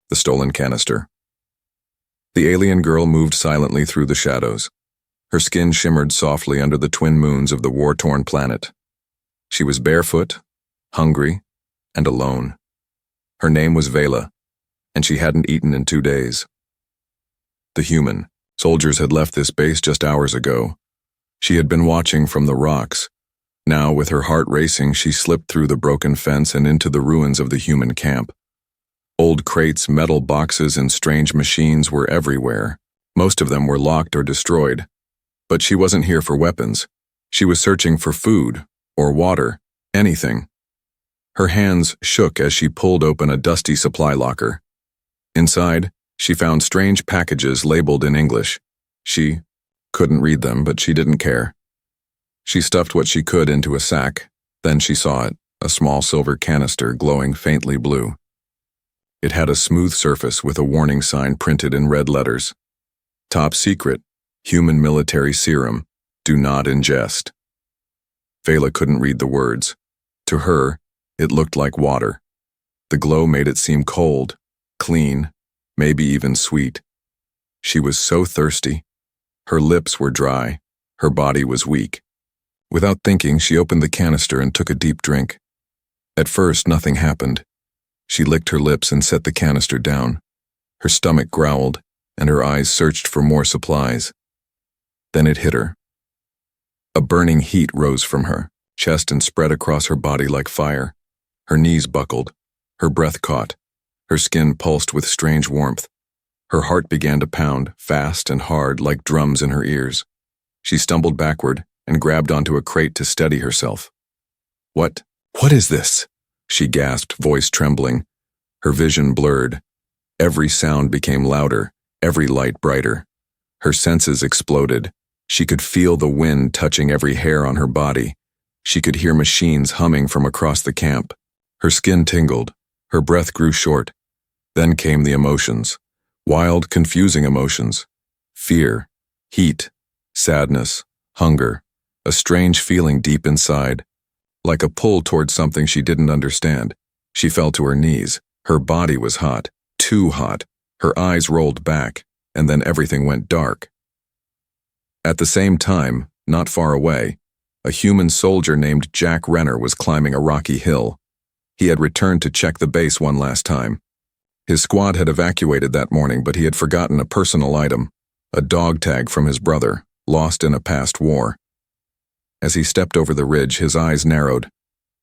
The stolen canister. The alien girl moved silently through the shadows. Her skin shimmered softly under the twin moons of the war-torn planet. She was barefoot, hungry, and alone. Her name was Vela, and she hadn't eaten in 2 days. The human. Soldiers had left this base just hours ago. She had been watching from the rocks. Now, with her heart racing, she slipped through the broken fence and into the ruins of the human camp. Old crates, metal boxes, and strange machines were everywhere. Most of them were locked or destroyed. But she wasn't here for weapons. She was searching for food, or water, anything. Her hands shook as she pulled open a dusty supply locker. Inside, she found strange packages labeled in English. She couldn't read them, but she didn't care. She stuffed what she could into a sack. Then she saw it, a small silver canister glowing faintly blue. It had a smooth surface with a warning sign printed in red letters. Top secret, human military serum, do not ingest. Vela couldn't read the words. To her, it looked like water. The glow made it seem cold, clean, maybe even sweet. She was so thirsty. Her lips were dry. Her body was weak. Without thinking, she opened the canister and took a deep drink. At first, nothing happened. She licked her lips and set the canister down. Her stomach growled, and her eyes searched for more supplies. Then it hit her. A burning heat rose from her chest and spread across her body like fire. Her knees buckled. Her breath caught. Her skin pulsed with strange warmth. Her heart began to pound, fast and hard, like drums in her ears. She stumbled backward and grabbed onto a crate to steady herself. What is this?" she gasped, voice trembling. Her vision blurred. Every sound became louder, every light brighter. Her senses exploded. She could feel the wind touching every hair on her body. She could hear machines humming from across the camp. Her skin tingled. Her breath grew short. Then came the emotions. Wild, confusing emotions. Fear, heat, sadness, hunger, a strange feeling deep inside. Like a pull towards something she didn't understand. She fell to her knees. Her body was hot, too hot. Her eyes rolled back, and then everything went dark. At the same time, not far away, a human soldier named Jack Renner was climbing a rocky hill. He had returned to check the base one last time. His squad had evacuated that morning, but he had forgotten a personal item, a dog tag from his brother, lost in a past war. As he stepped over the ridge, his eyes narrowed.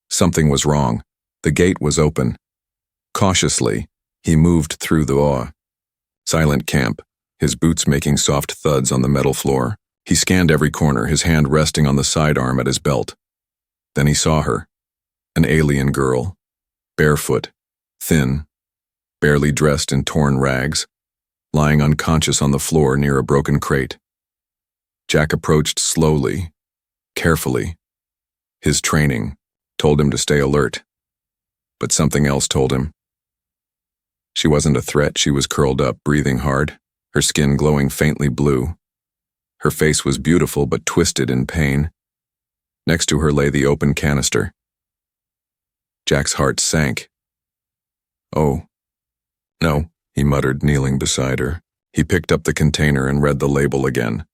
Something was wrong. The gate was open. Cautiously, he moved through the silent camp, his boots making soft thuds on the metal floor. He scanned every corner, his hand resting on the sidearm at his belt. Then he saw her, an alien girl, barefoot, thin, barely dressed in torn rags, lying unconscious on the floor near a broken crate. Jack approached slowly, carefully. His training told him to stay alert, but something else told him. She wasn't a threat. She was curled up, breathing hard, her skin glowing faintly blue. Her face was beautiful but twisted in pain. Next to her lay the open canister. Jack's heart sank. "Oh, no," he muttered, kneeling beside her. He picked up the container and read the label again.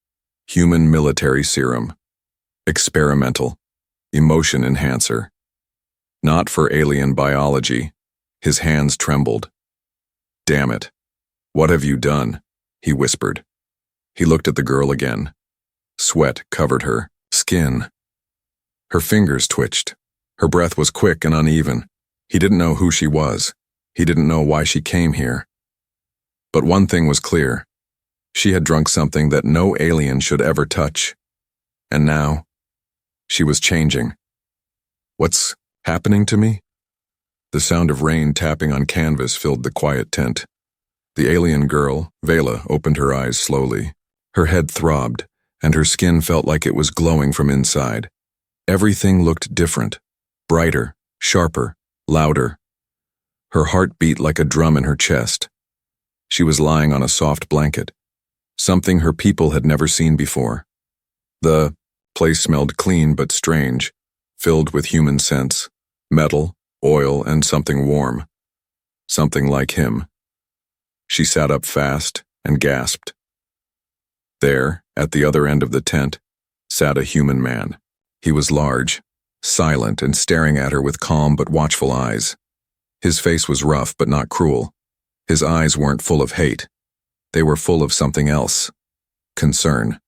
Human military serum. Experimental. Emotion enhancer. Not for alien biology. His hands trembled. "Damn it. What have you done?" he whispered. He looked at the girl again. Sweat covered her skin. Her fingers twitched. Her breath was quick and uneven. He didn't know who she was. He didn't know why she came here. But one thing was clear. She had drunk something that no alien should ever touch. And now, she was changing. "What's happening to me?" The sound of rain tapping on canvas filled the quiet tent. The alien girl, Vela, opened her eyes slowly. Her head throbbed, and her skin felt like it was glowing from inside. Everything looked different, brighter, sharper, louder. Her heart beat like a drum in her chest. She was lying on a soft blanket, something her people had never seen before. The place smelled clean but strange, filled with human scents, metal, oil, and something warm. Something like him. She sat up fast and gasped. There, at the other end of the tent, sat a human man. He was large, silent, and staring at her with calm but watchful eyes. His face was rough but not cruel. His eyes weren't full of hate. They were full of something else. Concern.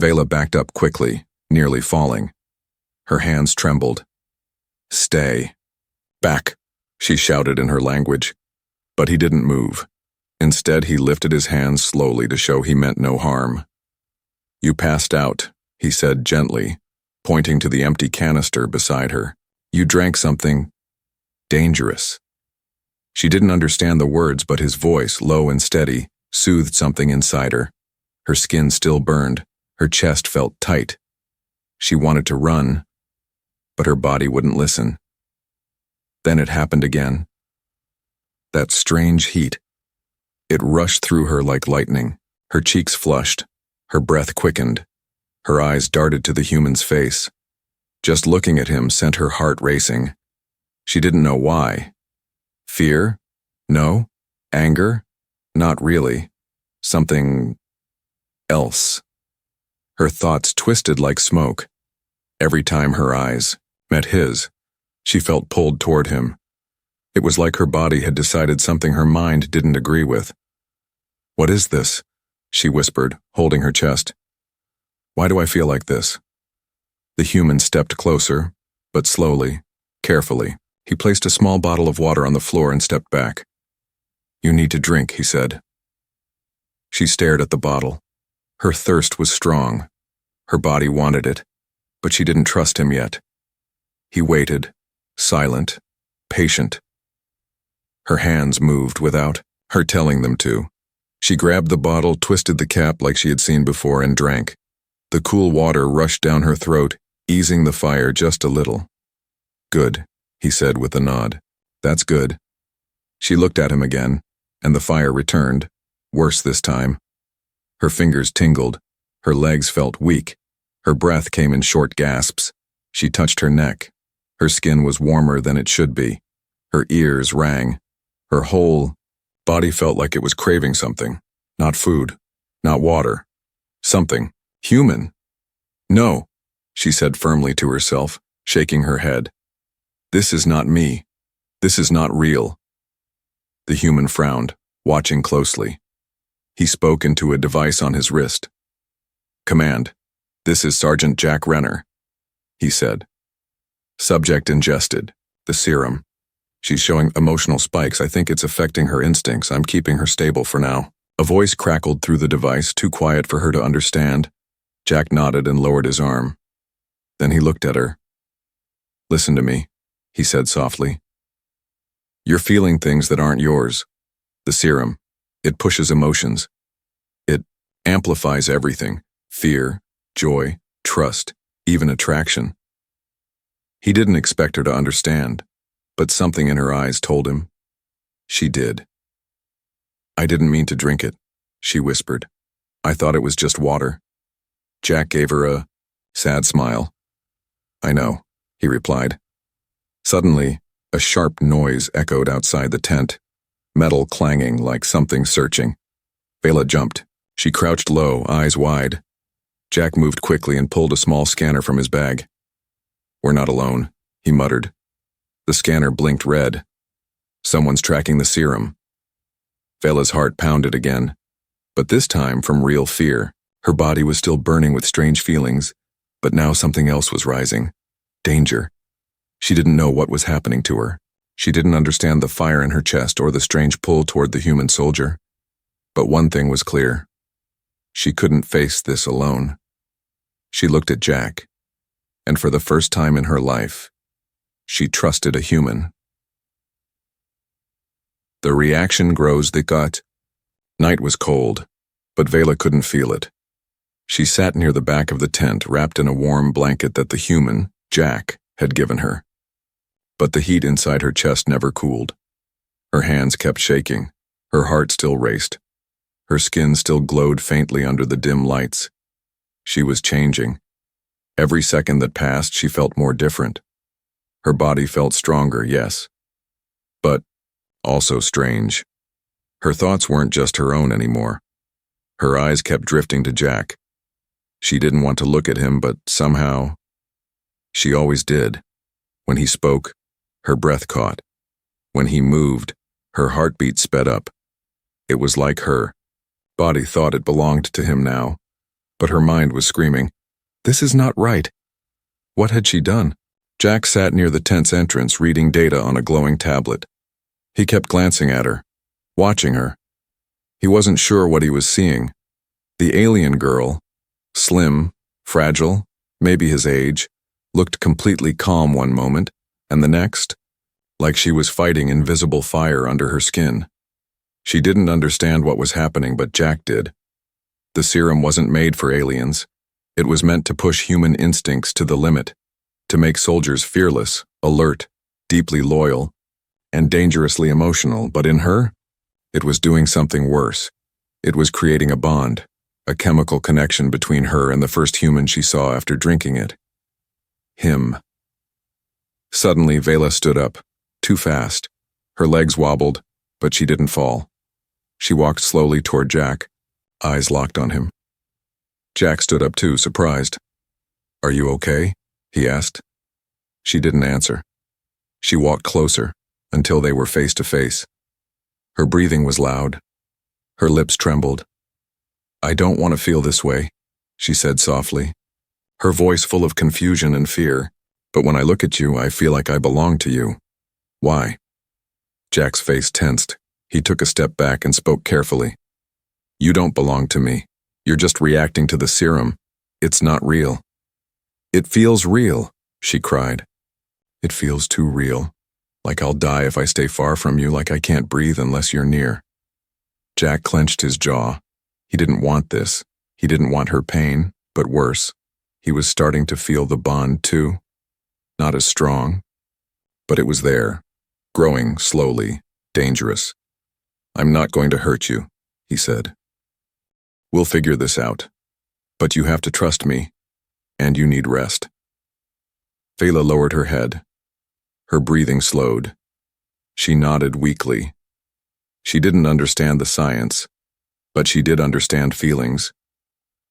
Vela backed up quickly, nearly falling. Her hands trembled. "Stay. Back," she shouted in her language. But he didn't move. Instead, he lifted his hands slowly to show he meant no harm. "You passed out," he said gently, pointing to the empty canister beside her. "You drank something dangerous." She didn't understand the words, but his voice, low and steady, soothed something inside her. Her skin still burned. Her chest felt tight. She wanted to run, but her body wouldn't listen. Then it happened again. That strange heat. It rushed through her like lightning. Her cheeks flushed. Her breath quickened. Her eyes darted to the human's face. Just looking at him sent her heart racing. She didn't know why. Fear? No. Anger? Not really. Something else. Her thoughts twisted like smoke. Every time her eyes met his, she felt pulled toward him. It was like her body had decided something her mind didn't agree with. "What is this?" she whispered, holding her chest. "Why do I feel like this?" The human stepped closer, but slowly, carefully. He placed a small bottle of water on the floor and stepped back. "You need to drink," he said. She stared at the bottle. Her thirst was strong. Her body wanted it, but she didn't trust him yet. He waited, silent, patient. Her hands moved without her telling them to. She grabbed the bottle, twisted the cap like she had seen before, and drank. The cool water rushed down her throat, easing the fire just a little. "Good," he said with a nod. "That's good." She looked at him again, and the fire returned, worse this time. Her fingers tingled. Her legs felt weak. Her breath came in short gasps. She touched her neck. Her skin was warmer than it should be. Her ears rang. Her whole body felt like it was craving something. Not food. Not water. Something. Human. "No," she said firmly to herself, shaking her head. "This is not me. This is not real." The human frowned, watching closely. He spoke into a device on his wrist. "Command, this is Sergeant Jack Renner," he said. Subject ingested. The serum. She's showing emotional spikes. I think it's affecting her instincts. I'm keeping her stable for now. A voice crackled through the device, too quiet for her to understand. Jack nodded and lowered his arm. Then he looked at her. "Listen to me," he said softly. "You're feeling things that aren't yours. The serum. It pushes emotions. It amplifies everything. Fear, joy, trust, even attraction." He didn't expect her to understand, but something in her eyes told him. She did. "I didn't mean to drink it," she whispered. "I thought it was just water." Jack gave her a sad smile. "I know," he replied. Suddenly, a sharp noise echoed outside the tent, metal clanging like something searching. Vela jumped. She crouched low, eyes wide. Jack moved quickly and pulled a small scanner from his bag. "We're not alone," he muttered. The scanner blinked red. "Someone's tracking the serum." Vela's heart pounded again, but this time from real fear. Her body was still burning with strange feelings, but now something else was rising. Danger. She didn't know what was happening to her. She didn't understand the fire in her chest or the strange pull toward the human soldier. But one thing was clear. She couldn't face this alone. She looked at Jack, and for the first time in her life, she trusted a human. The reaction grows the gut. Night was cold, but Vela couldn't feel it. She sat near the back of the tent, wrapped in a warm blanket that the human, Jack, had given her. But the heat inside her chest never cooled. Her hands kept shaking. Her heart still raced. Her skin still glowed faintly under the dim lights. She was changing. Every second that passed, she felt more different. Her body felt stronger, yes, but also strange. Her thoughts weren't just her own anymore. Her eyes kept drifting to Jack. She didn't want to look at him, but somehow, she always did. When he spoke, her breath caught. When he moved, her heartbeat sped up. It was like her body thought it belonged to him now, but her mind was screaming, "This is not right." What had she done? Jack sat near the tent's entrance, reading data on a glowing tablet. He kept glancing at her, watching her. He wasn't sure what he was seeing. The alien girl, slim, fragile, maybe his age, looked completely calm one moment, and the next, like she was fighting invisible fire under her skin. She didn't understand what was happening, but Jack did. The serum wasn't made for aliens. It was meant to push human instincts to the limit, to make soldiers fearless, alert, deeply loyal, and dangerously emotional, but in her, it was doing something worse. It was creating a bond, a chemical connection between her and the first human she saw after drinking it. Him. Suddenly, Vela stood up, too fast. Her legs wobbled, but she didn't fall. She walked slowly toward Jack, eyes locked on him. Jack stood up too, surprised. "Are you okay?" he asked. She didn't answer. She walked closer, until they were face to face. Her breathing was loud. Her lips trembled. "I don't want to feel this way," she said softly, her voice full of confusion and fear. "But when I look at you, I feel like I belong to you. Why?" Jack's face tensed. He took a step back and spoke carefully. "You don't belong to me. You're just reacting to the serum. It's not real." "It feels real," she cried. "It feels too real. Like I'll die if I stay far from you, like I can't breathe unless you're near." Jack clenched his jaw. He didn't want this. He didn't want her pain, but worse. He was starting to feel the bond too. Not as strong, but it was there, growing slowly, dangerous. "I'm not going to hurt you," he said. "We'll figure this out. But you have to trust me, and you need rest." Vela lowered her head. Her breathing slowed. She nodded weakly. She didn't understand the science, but she did understand feelings.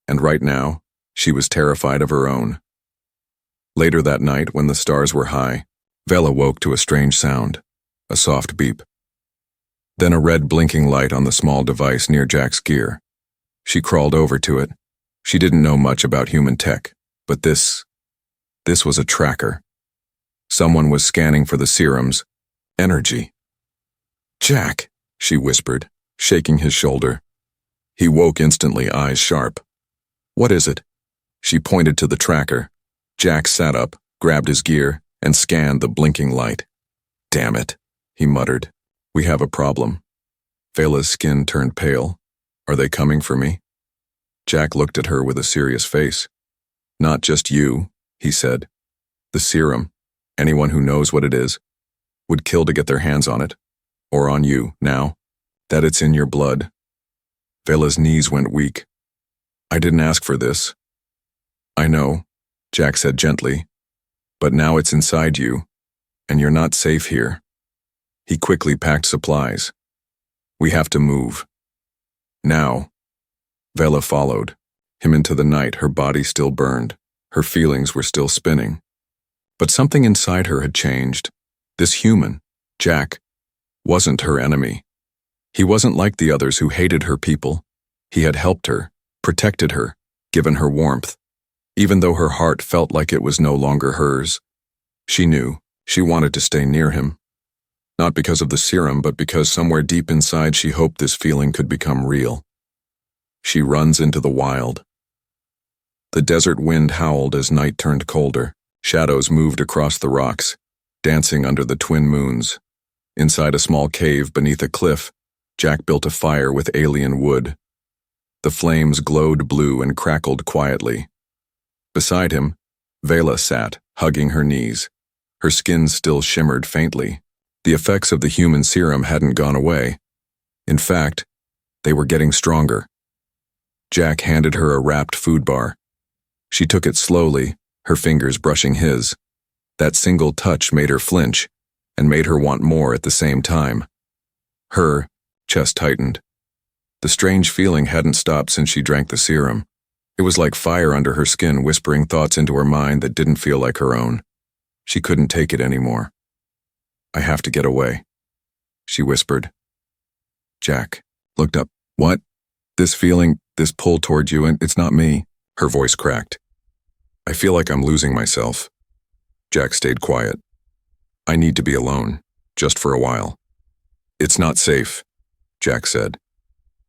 And right now, she was terrified of her own. Later that night, when the stars were high, Vela woke to a strange sound, a soft beep. Then a red blinking light on the small device near Jack's gear. She crawled over to it. She didn't know much about human tech, but this was a tracker. Someone was scanning for the serum's energy. "Jack," she whispered, shaking his shoulder. He woke instantly, eyes sharp. "What is it?" She pointed to the tracker. Jack sat up, grabbed his gear, and scanned the blinking light. "Damn it," he muttered. "We have a problem." Vela's skin turned pale. "Are they coming for me?" Jack looked at her with a serious face. "Not just you," he said. "The serum, anyone who knows what it is, would kill to get their hands on it. Or on you, now that it's in your blood." Vela's knees went weak. "I didn't ask for this." "I know," Jack said gently. "But now it's inside you, and you're not safe here." He quickly packed supplies. "We have to move. Now." Vela followed him into the night, her body still burned. Her feelings were still spinning. But something inside her had changed. This human, Jack, wasn't her enemy. He wasn't like the others who hated her people. He had helped her, protected her, given her warmth. Even though her heart felt like it was no longer hers, she knew she wanted to stay near him. Not because of the serum, but because somewhere deep inside she hoped this feeling could become real. She runs into the wild. The desert wind howled as night turned colder. Shadows moved across the rocks, dancing under the twin moons. Inside a small cave beneath a cliff, Jack built a fire with alien wood. The flames glowed blue and crackled quietly. Beside him, Vela sat, hugging her knees. Her skin still shimmered faintly. The effects of the human serum hadn't gone away. In fact, they were getting stronger. Jack handed her a wrapped food bar. She took it slowly, her fingers brushing his. That single touch made her flinch, and made her want more at the same time. Her, chest tightened. The strange feeling hadn't stopped since she drank the serum. It was like fire under her skin, whispering thoughts into her mind that didn't feel like her own. She couldn't take it anymore. "I have to get away," she whispered. Jack looked up. "What? This feeling, this pull toward you, and it's not me." Her voice cracked. "I feel like I'm losing myself." Jack stayed quiet. "I need to be alone, just for a while." "It's not safe," Jack said.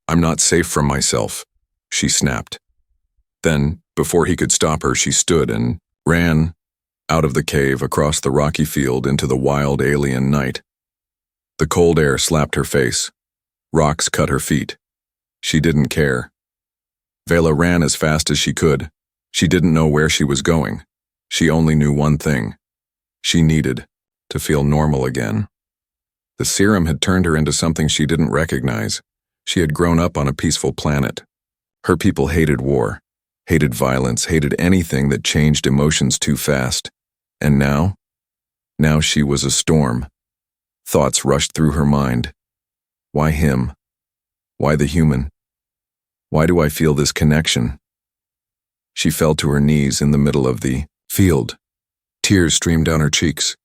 "I'm not safe from myself," she snapped. Then, before he could stop her, she stood and ran out of the cave, across the rocky field, into the wild alien night. The cold air slapped her face. Rocks cut her feet. She didn't care. Vela ran as fast as she could. She didn't know where she was going. She only knew one thing. She needed to feel normal again. The serum had turned her into something she didn't recognize. She had grown up on a peaceful planet. Her people hated war, hated violence, hated anything that changed emotions too fast. And now she was a storm. Thoughts rushed through her mind. Why him? Why the human? Why do I feel this connection? She fell to her knees in the middle of the field. Tears streamed down her cheeks.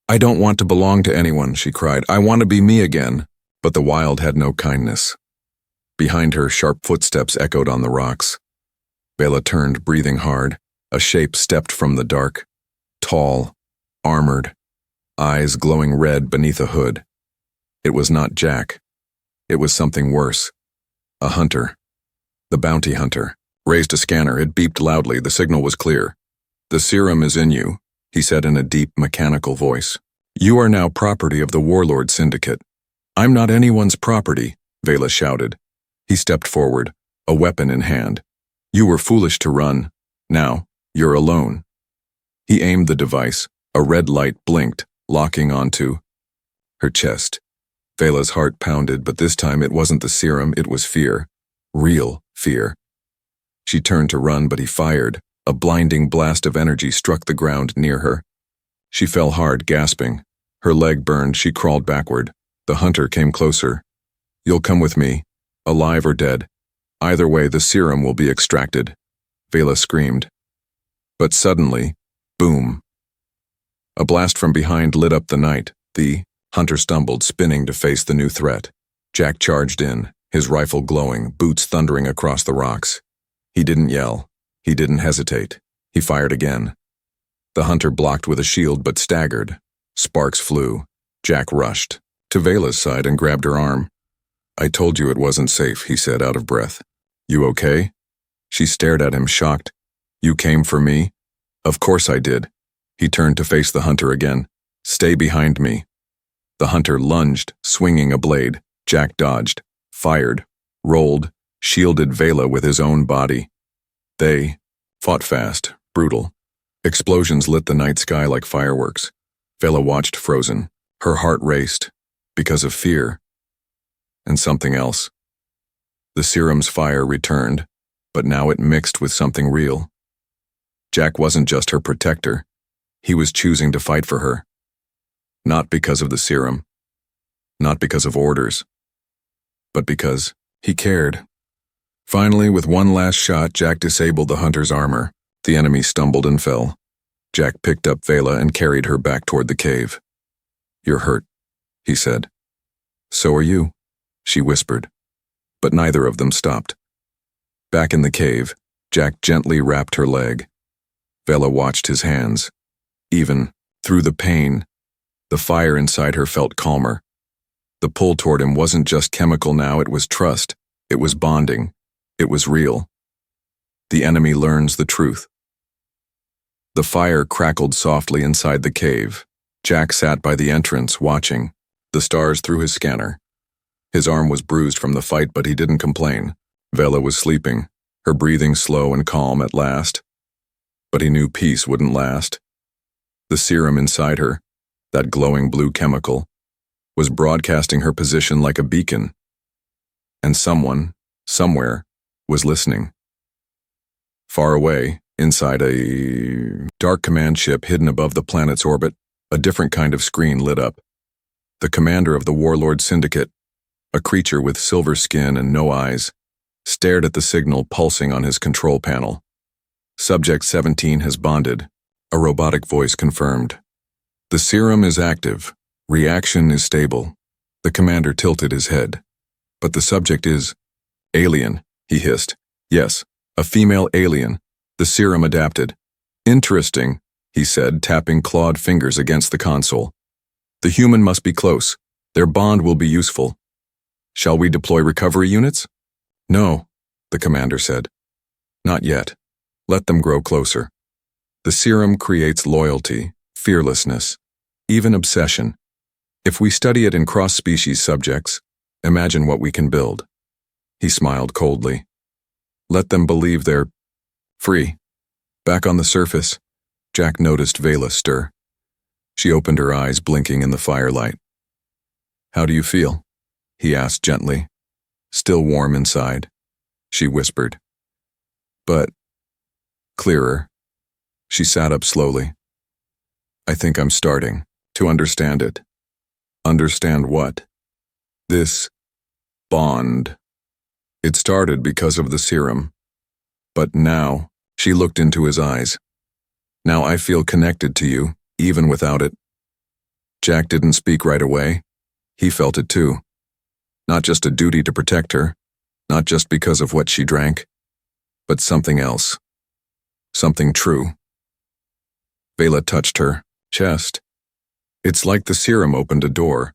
"I don't want to belong to anyone," she cried. "I want to be me again." But the wild had no kindness. Behind her, sharp footsteps echoed on the rocks. Vela turned, breathing hard. A shape stepped from the dark. Tall, armored, eyes glowing red beneath a hood. It was not Jack. It was something worse. A hunter. The bounty hunter. Raised a scanner. It beeped loudly. The signal was clear. "The serum is in you," he said in a deep, mechanical voice. "You are now property of the Warlord Syndicate." "I'm not anyone's property," Vela shouted. He stepped forward, a weapon in hand. "You were foolish to run. Now, you're alone." He aimed the device. A red light blinked, locking onto her chest. Vela's heart pounded, but this time it wasn't the serum, it was fear. Real fear. She turned to run, but he fired. A blinding blast of energy struck the ground near her. She fell hard, gasping. Her leg burned. She crawled backward. The hunter came closer. "You'll come with me, alive or dead. Either way, the serum will be extracted," Vela screamed. But suddenly, boom. A blast from behind lit up the night. The hunter stumbled, spinning to face the new threat. Jack charged in, his rifle glowing, boots thundering across the rocks. He didn't yell. He didn't hesitate. He fired again. The hunter blocked with a shield but staggered. Sparks flew. Jack rushed to Vela's side and grabbed her arm. "I told you it wasn't safe," he said, out of breath. "You okay?" She stared at him, shocked. "You came for me?" "Of course I did." He turned to face the hunter again. "Stay behind me." The hunter lunged, swinging a blade. Jack dodged, fired, rolled, shielded Vela with his own body. They fought fast, brutal. Explosions lit the night sky like fireworks. Vela watched, frozen. Her heart raced, because of fear. And something else. The serum's fire returned, but now it mixed with something real. Jack wasn't just her protector. He was choosing to fight for her. Not because of the serum. Not because of orders. But because he cared. Finally, with one last shot, Jack disabled the hunter's armor. The enemy stumbled and fell. Jack picked up Vela and carried her back toward the cave. "You're hurt," he said. "So are you," she whispered. But neither of them stopped. Back in the cave, Jack gently wrapped her leg. Vela watched his hands. Even through the pain, the fire inside her felt calmer. The pull toward him wasn't just chemical now, it was trust. It was bonding. It was real. The enemy learns the truth. The fire crackled softly inside the cave. Jack sat by the entrance, watching, the stars through his scanner. His arm was bruised from the fight, but he didn't complain. Vela was sleeping, her breathing slow and calm at last. But he knew peace wouldn't last. The serum inside her, that glowing blue chemical, was broadcasting her position like a beacon. And someone, somewhere, was listening. Far away, inside a dark command ship hidden above the planet's orbit, a different kind of screen lit up. The commander of the Warlord Syndicate, a creature with silver skin and no eyes, stared at the signal pulsing on his control panel. Subject 17 has bonded, a robotic voice confirmed. The serum is active. Reaction is stable. The commander tilted his head. But the subject is alien, he hissed. Yes, a female alien. The serum adapted. Interesting, he said, tapping clawed fingers against the console. The human must be close. Their bond will be useful. Shall we deploy recovery units? No, the commander said. Not yet. Let them grow closer. The serum creates loyalty, fearlessness, even obsession. If we study it in cross-species subjects, imagine what we can build. He smiled coldly. Let them believe they're free. Back on the surface, Jack noticed Vela stir. She opened her eyes, blinking in the firelight. How do you feel? He asked gently. Still warm inside, she whispered. But clearer. She sat up slowly. I think I'm starting to understand it. Understand what? This bond. It started because of the serum. But now, she looked into his eyes. Now I feel connected to you, even without it. Jack didn't speak right away. He felt it too. Not just a duty to protect her, not just because of what she drank, but something else. Something true. Vela touched her chest. It's like the serum opened a door.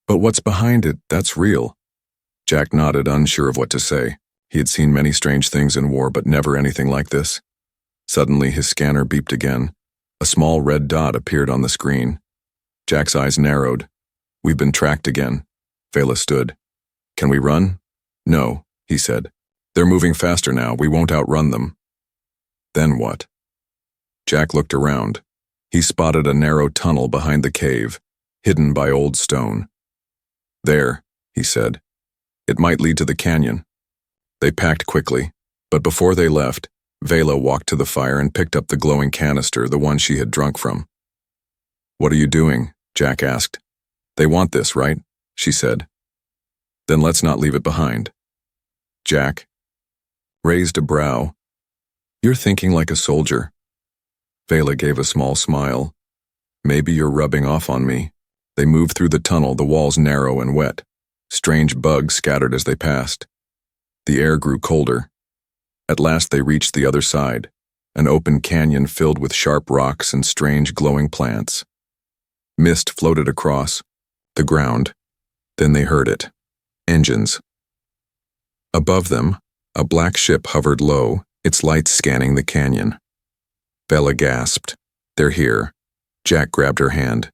But what's behind it, that's real. Jack nodded, unsure of what to say. He had seen many strange things in war, but never anything like this. Suddenly, his scanner beeped again. A small red dot appeared on the screen. Jack's eyes narrowed. We've been tracked again. Vela stood. Can we run? No, he said. They're moving faster now. We won't outrun them. Then what? Jack looked around. He spotted a narrow tunnel behind the cave, hidden by old stone. There, he said. It might lead to the canyon. They packed quickly, but before they left, Vela walked to the fire and picked up the glowing canister, the one she had drunk from. What are you doing? Jack asked. They want this, right? She said. Then let's not leave it behind. Jack raised a brow. You're thinking like a soldier. Vela gave a small smile. Maybe you're rubbing off on me. They moved through the tunnel, the walls narrow and wet. Strange bugs scattered as they passed. The air grew colder. At last they reached the other side, an open canyon filled with sharp rocks and strange glowing plants. Mist floated across the ground. Then they heard it. Engines. Above them, a black ship hovered low, its lights scanning the canyon. Vela gasped. They're here. Jack grabbed her hand.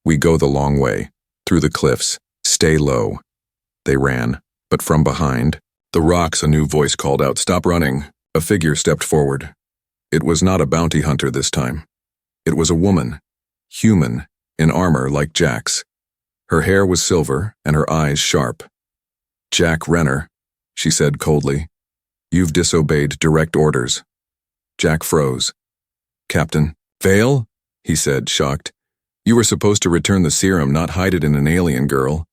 We go the long way, through the cliffs. Stay low. They ran, but from behind, the rocks, a new voice called out, Stop running. A figure stepped forward. It was not a bounty hunter this time. It was a woman, human, in armor like Jack's. Her hair was silver and her eyes sharp. Jack Renner, she said coldly. You've disobeyed direct orders. Jack froze. Captain, Vale? He said, shocked. You were supposed to return the serum, not hide it in an alien girl.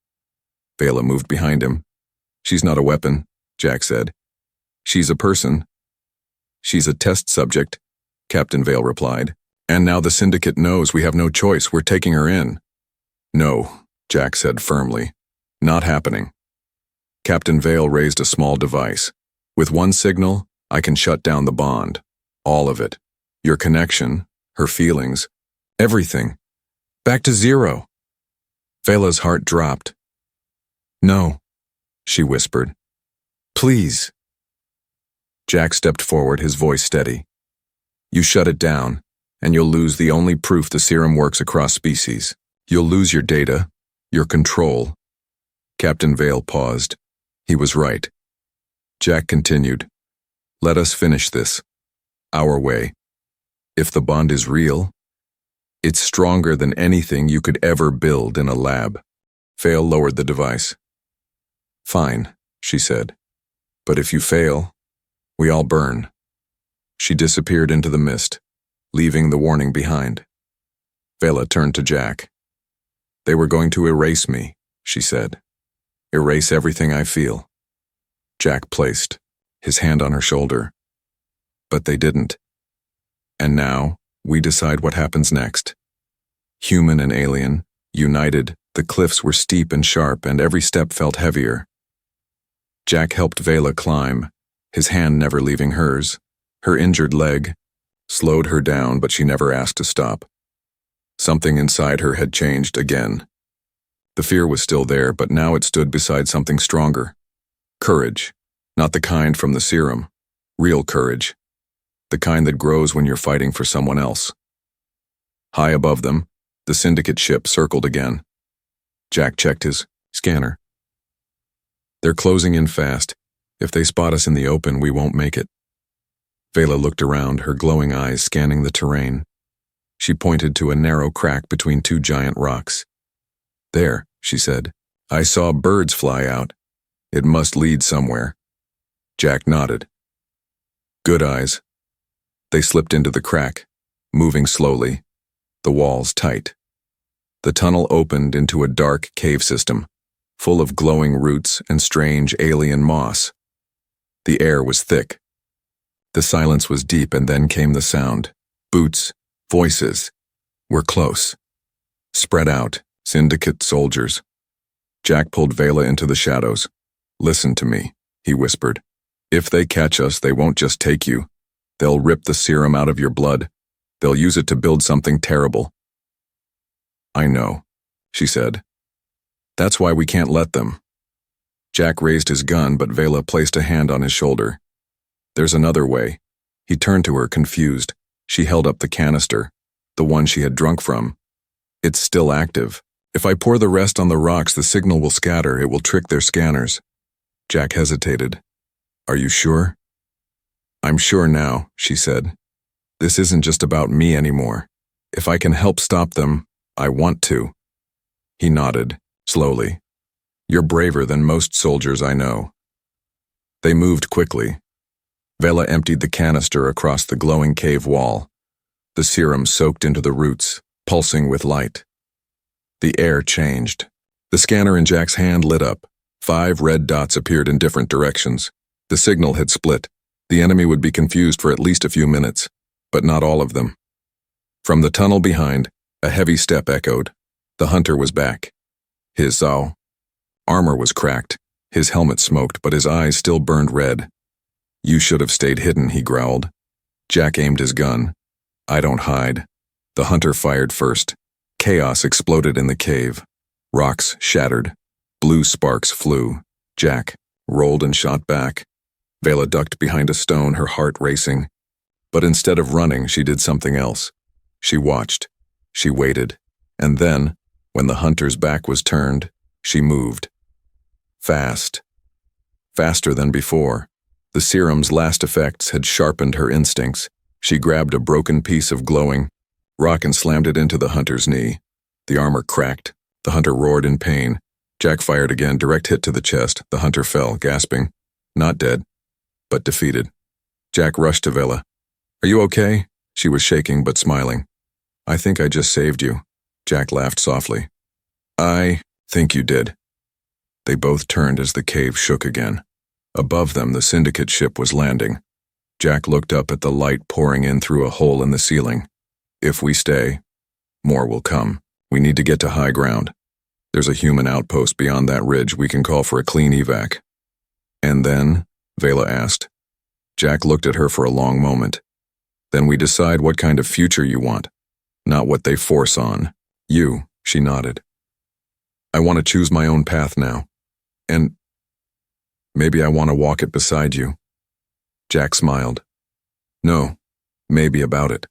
Vela moved behind him. She's not a weapon, Jack said. She's a person. She's a test subject, Captain Vale replied. And now the syndicate knows we have no choice. We're taking her in. No, Jack said firmly. Not happening. Captain Vale raised a small device. With one signal, I can shut down the bond. All of it. Your connection, her feelings, everything. Back to zero. Vela's heart dropped. No, she whispered. Please. Jack stepped forward, his voice steady. You shut it down, and you'll lose the only proof the serum works across species. You'll lose your data, your control. Captain Vale paused. He was right. Jack continued. Let us finish this. Our way. If the bond is real, it's stronger than anything you could ever build in a lab. Vale lowered the device. Fine, she said. But if you fail, we all burn. She disappeared into the mist, leaving the warning behind. Vela turned to Jack. They were going to erase me, she said. Erase everything I feel. Jack placed his hand on her shoulder. But they didn't. And now, we decide what happens next. Human and alien, united, the cliffs were steep and sharp, and every step felt heavier. Jack helped Vela climb, his hand never leaving hers. Her injured leg slowed her down, but she never asked to stop. Something inside her had changed again. The fear was still there, but now it stood beside something stronger. Courage. Not the kind from the Serum. Real courage. The kind that grows when you're fighting for someone else. High above them, the syndicate ship circled again. Jack checked his scanner. They're closing in fast. If they spot us in the open, we won't make it. Vela looked around, her glowing eyes scanning the terrain. She pointed to a narrow crack between two giant rocks. There, she said. I saw birds fly out. It must lead somewhere. Jack nodded. Good eyes. They slipped into the crack, moving slowly, the walls tight. The tunnel opened into a dark cave system, full of glowing roots and strange alien moss. The air was thick. The silence was deep, and then came the sound. Boots, voices. We're close. Spread out, syndicate soldiers. Jack pulled Vela into the shadows. Listen to me, he whispered. If they catch us, they won't just take you. They'll rip the serum out of your blood. They'll use it to build something terrible. I know, she said. That's why we can't let them. Jack raised his gun, but Vela placed a hand on his shoulder. There's another way. He turned to her, confused. She held up the canister, the one she had drunk from. It's still active. If I pour the rest on the rocks, the signal will scatter. It will trick their scanners. Jack hesitated. Are you sure? I'm sure now, she said. This isn't just about me anymore. If I can help stop them, I want to. He nodded, slowly. You're braver than most soldiers I know. They moved quickly. Vela emptied the canister across the glowing cave wall. The serum soaked into the roots, pulsing with light. The air changed. The scanner in Jack's hand lit up. 5 red dots appeared in different directions. The signal had split. The enemy would be confused for at least a few minutes, but not all of them. From the tunnel behind, a heavy step echoed. The hunter was back. His armor was cracked. His helmet smoked, but his eyes still burned red. You should have stayed hidden, he growled. Jack aimed his gun. I don't hide. The hunter fired first. Chaos exploded in the cave. Rocks shattered. Blue sparks flew. Jack rolled and shot back. Vela ducked behind a stone, her heart racing. But instead of running, she did something else. She watched. She waited. And then, when the hunter's back was turned, she moved. Fast. Faster than before. The serum's last effects had sharpened her instincts. She grabbed a broken piece of glowing rock and slammed it into the hunter's knee. The armor cracked. The hunter roared in pain. Jack fired again, direct hit to the chest. The hunter fell, gasping. Not dead, but defeated. Jack rushed to Vela. Are you okay? She was shaking but smiling. I think I just saved you. Jack laughed softly. I think you did. They both turned as the cave shook again. Above them, the syndicate ship was landing. Jack looked up at the light pouring in through a hole in the ceiling. If we stay, more will come. We need to get to high ground. There's a human outpost beyond that ridge. We can call for a clean evac. And then? Vela asked. Jack looked at her for a long moment. Then we decide what kind of future you want, not what they force on you, she nodded. I want to choose my own path now. And maybe I want to walk it beside you. Jack smiled. No, maybe about it.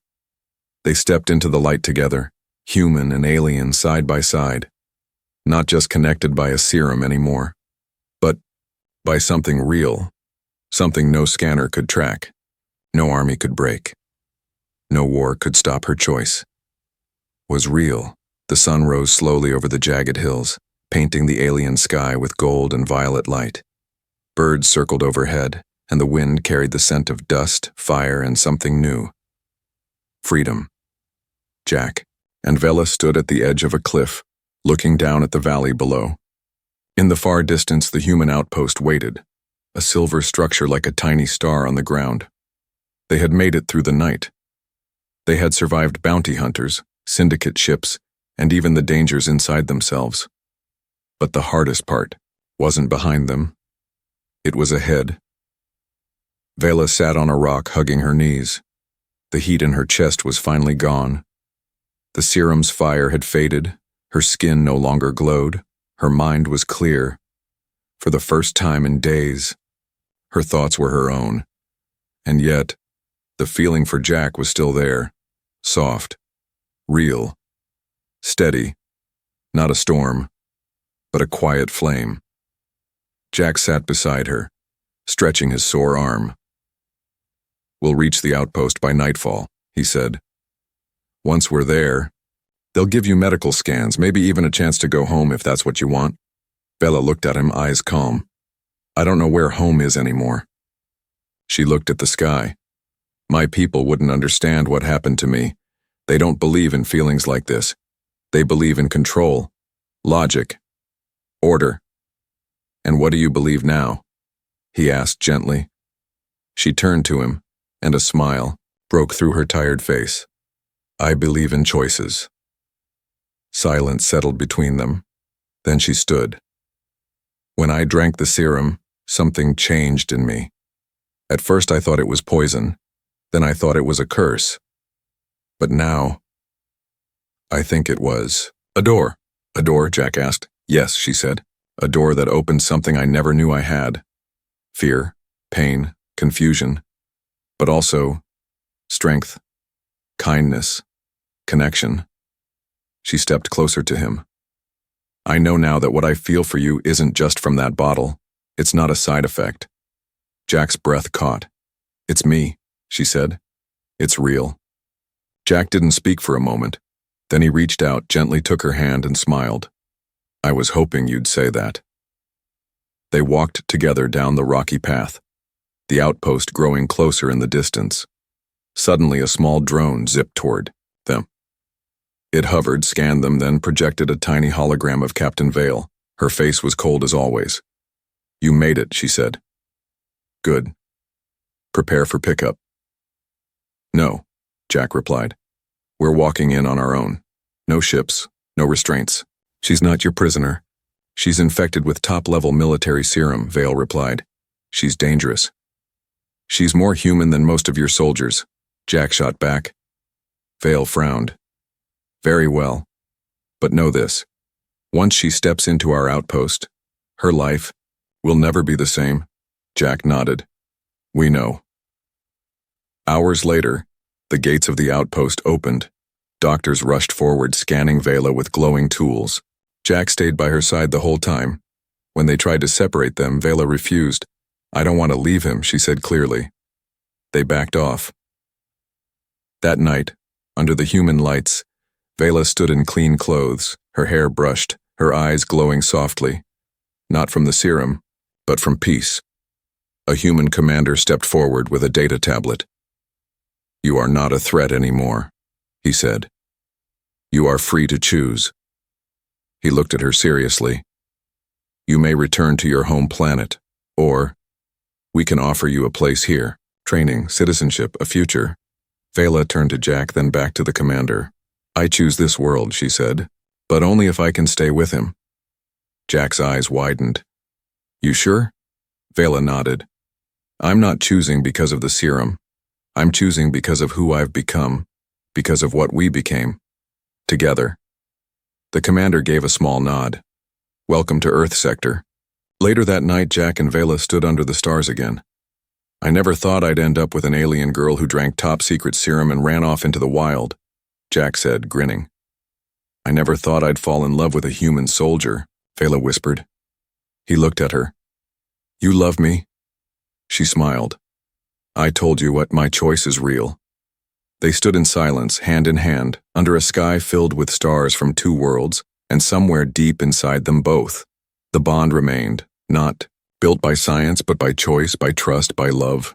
They stepped into the light together, human and alien side by side. Not just connected by a serum anymore, but by something real, something no scanner could track, no army could break. No war could stop her choice. Was real. The sun rose slowly over the jagged hills, painting the alien sky with gold and violet light. Birds circled overhead, and the wind carried the scent of dust, fire, and something new. Freedom. Jack and Vela stood at the edge of a cliff, looking down at the valley below. In the far distance, the human outpost waited, a silver structure like a tiny star on the ground. They had made it through the night. They had survived bounty hunters, syndicate ships, and even the dangers inside themselves. But the hardest part wasn't behind them. It was ahead. Vela sat on a rock, hugging her knees. The heat in her chest was finally gone. The serum's fire had faded, her skin no longer glowed, her mind was clear. For the first time in days, her thoughts were her own. And yet, the feeling for Jack was still there, soft, real, steady, not a storm, but a quiet flame. Jack sat beside her, stretching his sore arm. "We'll reach the outpost by nightfall," he said. "Once we're there, they'll give you medical scans, maybe even a chance to go home if that's what you want." Vela looked at him, eyes calm. "I don't know where home is anymore." She looked at the sky. "My people wouldn't understand what happened to me. They don't believe in feelings like this. They believe in control, logic, order." "And what do you believe now?" he asked gently. She turned to him, and a smile broke through her tired face. "I believe in choices." Silence settled between them. Then she stood. "When I drank the serum, something changed in me. At first I thought it was poison, then I thought it was a curse. But now, I think it was a door." "A door?" Jack asked. "Yes," she said. "A door that opened something I never knew I had. Fear, pain, confusion, but also strength, kindness, connection." She stepped closer to him. "I know now that what I feel for you isn't just from that bottle. It's not a side effect." Jack's breath caught. "It's me," she said. "It's real." Jack didn't speak for a moment. Then he reached out, gently took her hand and smiled. "I was hoping you'd say that." They walked together down the rocky path, the outpost growing closer in the distance. Suddenly, a small drone zipped toward them. It hovered, scanned them, then projected a tiny hologram of Captain Vale. Her face was cold as always. "You made it," she said. "Good. Prepare for pickup." "No," Jack replied. "We're walking in on our own. No ships, no restraints. She's not your prisoner. She's infected with top-level military serum," Vale replied. "She's dangerous." "She's more human than most of your soldiers," Jack shot back. Vale frowned. "Very well. But know this. Once she steps into our outpost, her life will never be the same." Jack nodded. "We know." Hours later, the gates of the outpost opened. Doctors rushed forward, scanning Vela with glowing tools. Jack stayed by her side the whole time. When they tried to separate them, Vela refused. "I don't want to leave him," she said clearly. They backed off. That night, under the human lights, Vela stood in clean clothes, her hair brushed, her eyes glowing softly. Not from the serum, but from peace. A human commander stepped forward with a data tablet. "You are not a threat anymore," he said. "You are free to choose." He looked at her seriously. "You may return to your home planet, or we can offer you a place here, training, citizenship, a future." Vela turned to Jack, then back to the commander. "I choose this world," she said, "but only if I can stay with him." Jack's eyes widened. "You sure?" Vela nodded. "I'm not choosing because of the serum. I'm choosing because of who I've become, because of what we became. Together." The commander gave a small nod. "Welcome to Earth Sector." Later that night, Jack and Vela stood under the stars again. "I never thought I'd end up with an alien girl who drank top-secret serum and ran off into the wild," Jack said, grinning. "I never thought I'd fall in love with a human soldier," Vela whispered. He looked at her. "You love me?" She smiled. "I told you what, my choice is real." They stood in silence, hand in hand, under a sky filled with stars from two worlds, and somewhere deep inside them both, the bond remained, not built by science, but by choice, by trust, by love.